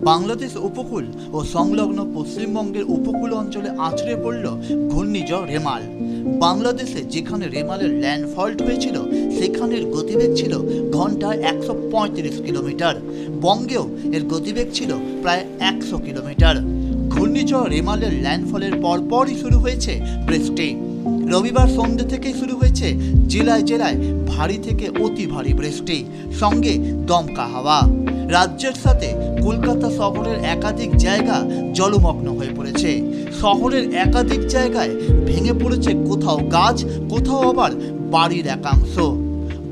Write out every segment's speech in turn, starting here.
বাংলাদেশ উপকূল ও সংলগ্ন পশ্চিমবঙ্গের উপকূল অঞ্চলে আছড়ে পড়ল ঘূর্ণিঝড় রেমাল। বাংলাদেশে যেখানে রেমালের ল্যান্ডফল্ট হয়েছিল সেখানের গতিবেগ ছিল ঘন্টায় 135 কিলোমিটার। বঙ্গেও এর গতিবেগ ছিল প্রায় 100 কিলোমিটার। ঘূর্ণিঝড় রেমালের ল্যান্ডফলের পরপরই শুরু হয়েছে বৃষ্টি। রবিবার সন্ধ্যে থেকেই শুরু হয়েছে জেলায় জেলায় ভারী থেকে অতি ভারী বৃষ্টি, সঙ্গে দমকা হাওয়া। রাজ্যের সাথে কলকাতা শহরের একাধিক জায়গা জলমগ্ন হয়ে পড়েছে। শহরের একাধিক জায়গায় ভেঙে পড়েছে কোথাও গাছ, কোথাও আবার বাড়ির একাংশ।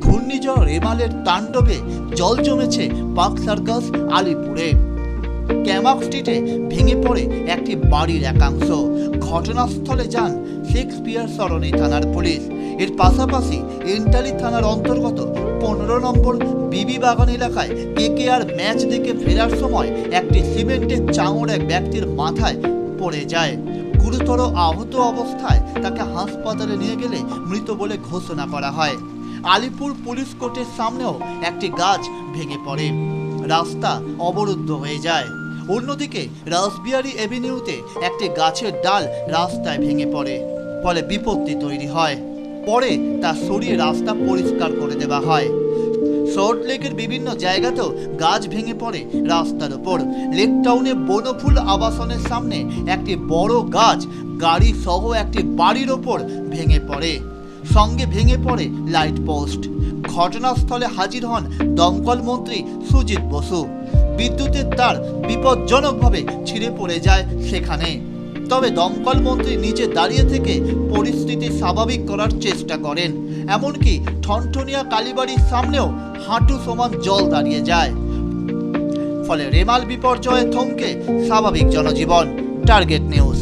ঘূর্ণিঝড় রেমালের তাণ্ডবে জল জমেছে পার্ক সার্কাস আলিপুরে। ক্যামাক স্ট্রিটে ভেঙে পড়ে একটি বাড়ির একাংশ। ঘটনাস্থলে যান শেক্সপিয়ার সরণি থানার পুলিশ। এর পাশাপাশি এন্টালি থানার অন্তর্গত 15 নম্বর বিবি বাগান এলাকায় কেকেআর ম্যাচ দেখে ফেরার সময় একটি সিমেন্টের চাঙড় এক ব্যক্তির মাথায় পড়ে যায়। গুরুতর আহত অবস্থায় তাকে হাসপাতালে নিয়ে গেলে মৃত বলে ঘোষণা করা হয়। আলিপুর পুলিশ কোর্টের সামনেও একটি গাছ ভেঙে পড়ে, রাস্তা অবরুদ্ধ হয়ে যায়। অন্যদিকে রাসবিহারী এভিনিউতে একটি গাছের ডাল রাস্তায় ভেঙে পড়ে, ফলে বিপত্তি তৈরি হয়। পরে তা সরিয়ে রাস্তা পরিষ্কার করে দেওয়া হয়। সল্ট লেকের বিভিন্ন জায়গাতেও গাছ ভেঙে পড়ে রাস্তার ওপর। লেক টাউনে বনফুল আবাসনের সামনে একটি বড় গাছ গাড়ি সহ একটি বাড়ির ওপর ভেঙে পড়ে, সঙ্গে ভেঙে পড়ে লাইট পোস্ট। ঘটনাস্থলে হাজির হন দমকল মন্ত্রী সুজিত বসু। বিদ্যুতের তার বিপজ্জনকভাবে ছিঁড়ে পড়ে যায় সেখানে। তবে দমকল মন্ত্রী নিচে দাঁড়িয়ে থেকে পরিস্থিতি স্বাভাবিক করার চেষ্টা করেন। এমনকি ঠনঠনিয়া কালীবাড়ির সামনেও হাঁটু সমান জল দাঁড়িয়ে যায়। ফলে রেমাল বিপর্যয়ে থমকে স্বাভাবিক জনজীবন। Target news.